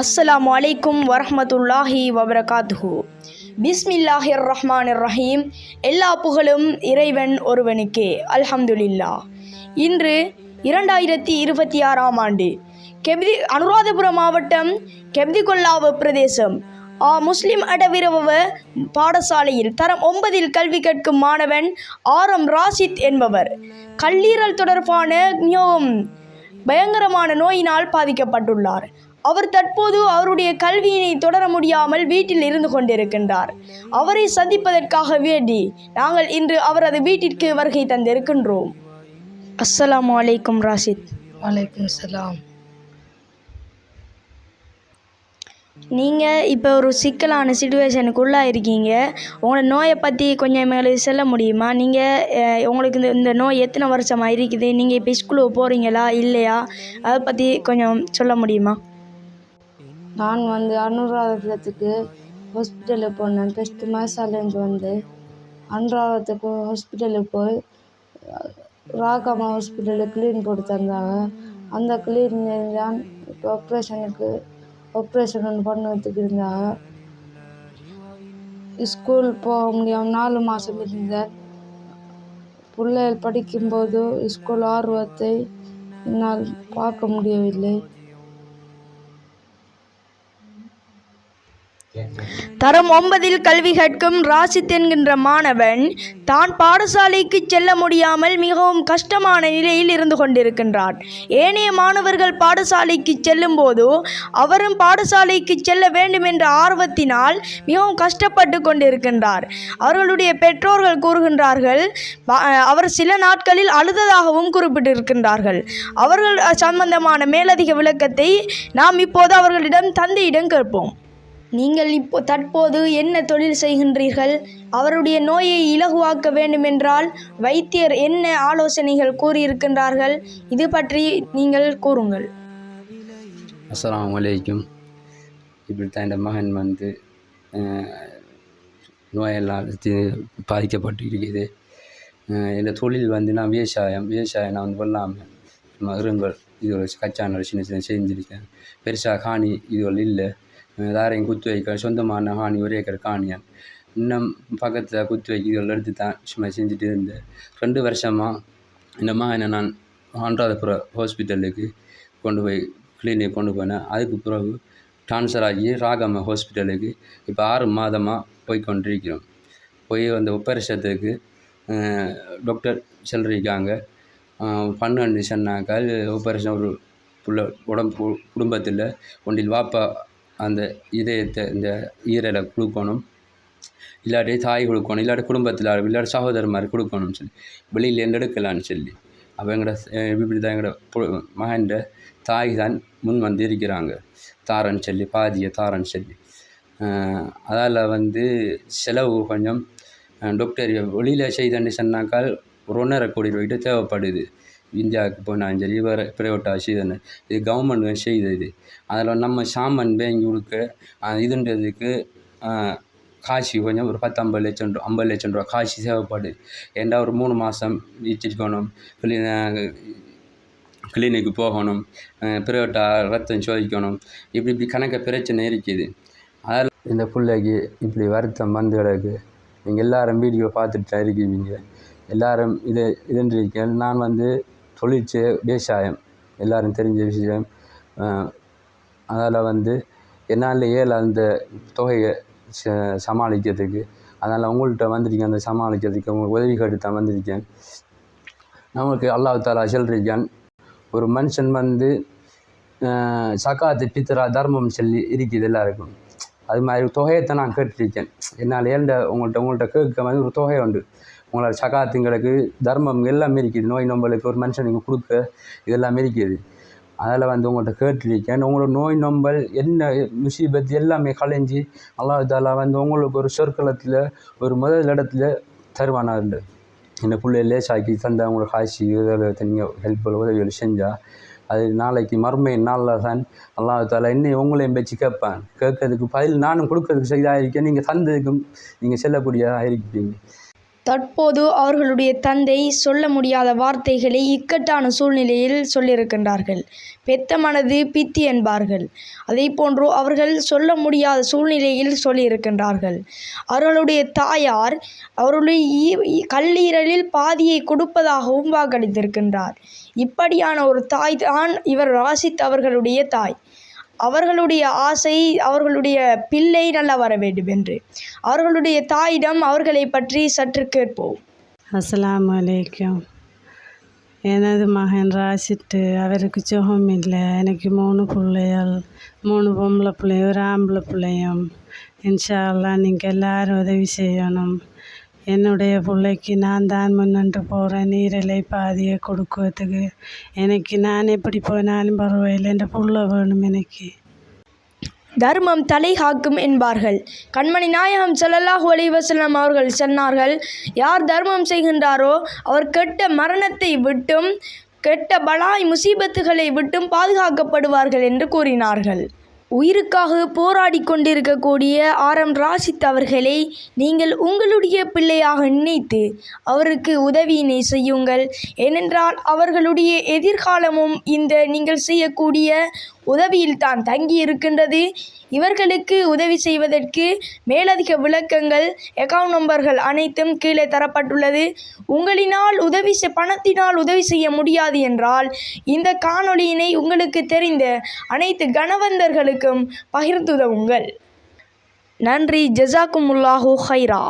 அஸ்ஸலாமு அலைக்கும் வரஹ்மத்துல்லாஹி வபரகாத்துஹு. பிஸ்மில்லாஹிர் ரஹ்மானிர் ரஹீம். எல்லா புகழும் இறைவன் ஒருவனுக்கே. அல்ஹம்துலில்லாஹ். இன்று 2026ஆம் ஆண்டு அனுராதபுரம் மாவட்டம் கெப்திகொல்லாவ பிரதேசம் முஸ்லிம் அடவிரவ பாடசாலையில் தரம் 9இல் கல்வி கற்கும் மாணவன் ஆரம் ராஷித் என்பவர் கல்லீரல் தொடர்பான மிகவும் பயங்கரமான நோயினால் பாதிக்கப்பட்டுள்ளார். அவர் தற்போது அவருடைய கல்வியினை தொடர முடியாமல் வீட்டில் இருந்து கொண்டிருக்கின்றார். அவரை சந்திப்பதற்காக வேண்டி நாங்கள் இன்று அவரது வீட்டிற்கு வருகை தந்திருக்கின்றோம். அஸ்ஸலாமு அலைக்கும் ராஷித். வலைக்கும் சலாம். நீங்கள் இப்போ ஒரு சிக்கலான சிச்சுவேஷனுக்குள்ளே இருக்கீங்க. உங்களோட நோயை பற்றி கொஞ்சம் மேலே சொல்ல முடியுமா? நீங்கள் உங்களுக்கு இந்த நோய் எத்தனை வருஷமாக இருக்குது? நீங்கள் இப்போ ஸ்கூலுக்கு போகிறீங்களா இல்லையா? அதை பற்றி கொஞ்சம் சொல்ல முடியுமா? நான் அனுராதபுரத்துக்கு ஹாஸ்பிட்டலுக்கு போனேன். ஃபஸ்ட்டு மாசாலேருந்து அனுராதபுரத்துக்கு ஹாஸ்பிட்டலுக்கு போய் ராகமா ஹாஸ்பிட்டலில் க்ளீன் போட்டு தந்தாங்க. அந்த க்ளீனில் தான் இப்போ ஆப்ரேஷன் ஒன்று பண்ணுறதுக்கு இருந்தாங்க. ஸ்கூல் போக முடியாமல் 4 மாதம் இருந்தேன். பிள்ளைகள் படிக்கும்போது ஸ்கூல் ஆர்வத்தை என்னால் பார்க்க முடியவில்லை. தரம் 9இல் கல்வி கற்கும் ராஷித் என்கின்ற மாணவன் தான் பாடசாலைக்கு செல்ல முடியாமல் மிகவும் கஷ்டமான நிலையில் இருந்து கொண்டிருக்கின்றார். ஏனைய மாணவர்கள் பாடசாலைக்கு செல்லும் போது அவரும் பாடசாலைக்கு செல்ல வேண்டும் என்ற ஆர்வத்தினால் மிகவும் கஷ்டப்பட்டு கொண்டிருக்கின்றார். அவர்களுடைய பெற்றோர்கள் கூறுகின்றார்கள், அவர் சில நாட்களில் அழுததாகவும் குறிப்பிட்டிருக்கின்றார்கள். அவர்கள் சம்பந்தமான மேலதிக விளக்கத்தை நாம் இப்போது அவர்களிடம் தந்தையிடம் கேட்போம். நீங்கள் தற்போது என்ன தொழில் செய்கின்றீர்கள்? அவருடைய நோயை இலகுவாக்க வேண்டுமென்றால் வைத்தியர் என்ன ஆலோசனைகள் கூறியிருக்கின்றார்கள்? இது பற்றி நீங்கள் கூறுங்கள். அஸ்ஸலாமு அலைக்கும். இப்படித்தான் இந்த மகன் நோயெல்லாம் பாதிக்கப்பட்டு இருக்குது. இந்த தொழில் நான் விவசாயம் நான் வெள்ளாமை மருங்கள் இது கச்சான சின்ன செஞ்சுருக்கேன். பெருசாக காணி இதுகள் இல்லை. யாரையும் குத்து வைக்க சொந்தமான காணி 1 ஏக்கர் காணியான் இன்னும் பக்கத்தில் குத்து வைக்க இதுகள் எடுத்து தான் சும்மா செஞ்சுட்டு இருந்தேன். 2 வருஷமாக இந்த மகனை நான் அனுராதபுரம் ஹாஸ்பிட்டலுக்கு கொண்டு போய் கிளினிக் கொண்டு போனேன். அதுக்கு பிறகு ட்ரான்ஸ்ஃபர் ஆகி ராகமா ஹாஸ்பிட்டலுக்கு இப்போ 6 மாதமாக போய்கொண்டிருக்கிறோம். போய் அந்த ஆபரேஷத்துக்கு டாக்டர் சொல்லியிருக்காங்க. 12 சொன்னாக்கால் ஆபரேஷன் ஒரு உடம்பு குடும்பத்தில் ஒன்றில் வாப்பா அந்த இதயத்தை இந்த ஈரலை கொடுக்கணும், இல்லாட்டி தாய் கொடுக்கணும், இல்லாட்டி குடும்பத்தில் இல்லாட்டி சகோதரர் மாதிரி கொடுக்கணும்னு சொல்லி வெளியிலேருந்து எடுக்கலான்னு சொல்லி அப்போ இப்படி தான் எங்களோட மகன் தாய் தான் முன் இருக்கிறாங்க. தாரன்னு சொல்லி பாதியை தாரன்னு சொல்லி அதால் செலவு கொஞ்சம் டாக்டர் வெளியில் செய்தன்னு சொன்னாக்கால் ஒரு 1.5 கோடி ரூபாய்கிட்ட தேவைப்படுது. இந்தியாவுக்கு போனாலும் சரி வேறு ப்ரைவேட்டாக செய்தேன்னு இது கவர்மெண்ட் செய்தது. அதில் நம்ம சாமான் வாங்கி கொடுக்க இதுன்றதுக்கு காசு கொஞ்சம் ஒரு 10-50 லட்சம் 50 லட்சம் ரூபா காசு தேவைப்படுது. ஏன்டா ஒரு 3 மாதம் வச்சுருக்கணும், கிளினிக்கு போகணும், ப்ரைவேட்டாக ரத்தம் சோதிக்கணும், இப்படி கணக்க பிரச்சனை இருக்குது. அதில் இந்த பிள்ளைக்கு இப்படி வருத்தம் கிடக்கு. நீங்கள் எல்லோரும் வீடியோ பார்த்துட்டு தான் இருக்கிறீங்க. எல்லோரும் இதுன்றிருக்கேன். நான் தொழில் விவசாயம் எல்லோரும் தெரிஞ்ச விஷயம். அதில் என்னால் அந்த தொகையை சமாளிக்கிறதுக்கு அதனால் உங்கள்கிட்ட வந்திருக்கேன். அந்த சமாளிக்கிறதுக்கு உங்களுக்கு உதவி கேட்டு தான் வந்திருக்கேன். நமக்கு அல்லாஹ் தஆலா சொல்லியிருக்கான், ஒரு மனுஷன் சகாத்து பித்ரா தர்மம் சொல்லி இருக்குது எல்லாருக்கும். அது மாதிரி தொகையத்தை நான் கேட்டிருக்கேன். என்னால் உங்கள்கிட்ட கேட்க ஒரு தொகை உண்டு. உங்களோட சகாத்துங்களுக்கு தர்மம் எல்லாம் இருக்குது. நோய் நொம்பலுக்கு ஒரு மனுஷனுக்கு கொடுக்க இதெல்லாம் இருக்குது. அதில் உங்கள்கிட்ட கேட்டிருக்கேன். உங்களோட நோய் நொம்பல் என்ன முசீபத் எல்லாமே களைஞ்சி அல்லாஹ் தஆலா உங்களுக்கு ஒரு சொற்களத்தில் ஒரு முதல் இடத்துல தருவானார். இந்த பிள்ளைய லேசாக்கி தந்த உங்களோட காசு இதில் நீங்கள் ஹெல்ப்ஃபுல் உதவிகள் செஞ்சால் அது நாளைக்கு மறுமை நாளில் தான் அல்லாஹ் தஆலா இன்னும் உங்களையும் வச்சு கேட்பான். கேட்கறதுக்கு பதில் நானும் கொடுக்கறதுக்கு செய்தாக இருக்கேன். நீங்கள் தந்ததுக்கும் நீங்கள் செல்லக்கூடியதாக இருப்பீங்க. தற்போது அவர்களுடைய தந்தை சொல்ல முடியாத வார்த்தைகளை இக்கட்டான சூழ்நிலையில் சொல்லியிருக்கின்றார்கள். பெத்த மனது பித்தி என்பார்கள். அதே போன்று அவர்கள் சொல்ல முடியாத சூழ்நிலையில் சொல்லியிருக்கின்றார்கள். அவர்களுடைய தாயார் அவர்களுடைய கல்லீரலில் பாதியை கொடுப்பதாகவும் வாக்களித்திருக்கின்றார். இப்படியான ஒரு தாய் தான் இவர் ராசித் அவர்களுடைய தாய். அவர்களுடைய ஆசை அவர்களுடைய பிள்ளை நல்லா வர வேண்டும் என்று. அவர்களுடைய தாயிடம் அவர்களை பற்றி சற்று கேட்போம். அஸ்ஸலாமு அலைக்கும். எனது மகன் ராசிட்டு அவருக்கு சுகம் இல்லை. எனக்கு 3 பிள்ளைகள், 3 பொம்பளை பிள்ளையும் ஒரு ஆம்பளை பிள்ளையும். இன்ஷா அல்லாஹ் நீங்கள் எல்லாரும் உதவி செய்யணும். என்னுடைய பிள்ளைக்கு நான் தான் முன்னின்று போகிறேன். நீரிலை பாதியை கொடுக்குறதுக்கு. எனக்கு நான் எப்படி போனாலும் பரவாயில்லை, என்ற புள்ள வேணும் எனக்கு. தர்மம் தலை காக்கும் என்பார்கள். கண்மணி நாயகம் ஸல்லல்லாஹு அலைஹி வஸல்லம் அவர்கள் சொன்னார்கள், யார் தர்மம் செய்கின்றாரோ அவர் கெட்ட மரணத்தை விட்டும் கெட்ட பலாய் முசீபத்துகளை விட்டும் பாதுகாக்கப்படுவார்கள் என்று கூறினார்கள். உயிருக்காக போராடி கொண்டிருக்கக்கூடிய ஆரம் ராசித் அவர்களை நீங்கள் உங்களுடைய பிள்ளையாக நினைத்து அவருக்கு உதவியினை செய்யுங்கள். ஏனென்றால் அவர்களுடைய எதிர்காலமும் இந்த நீங்கள் செய்யக்கூடிய உதவியில் தான் தங்கி இருக்கின்றது. இவர்களுக்கு உதவி செய்வதற்கு மேலதிக விளக்கங்கள், அக்கவுண்ட் நம்பர்கள் அனைத்தும் கீழே தரப்பட்டுள்ளது. உங்களினால் பணத்தினால் உதவி செய்ய முடியாது என்றால் இந்த காணொளியினை உங்களுக்கு தெரிந்த அனைத்து கணவந்தர்களுக்கும் பகிர்ந்துதவுங்கள். நன்றி. ஜஸாக்குமுல்லாஹு ஹைரா.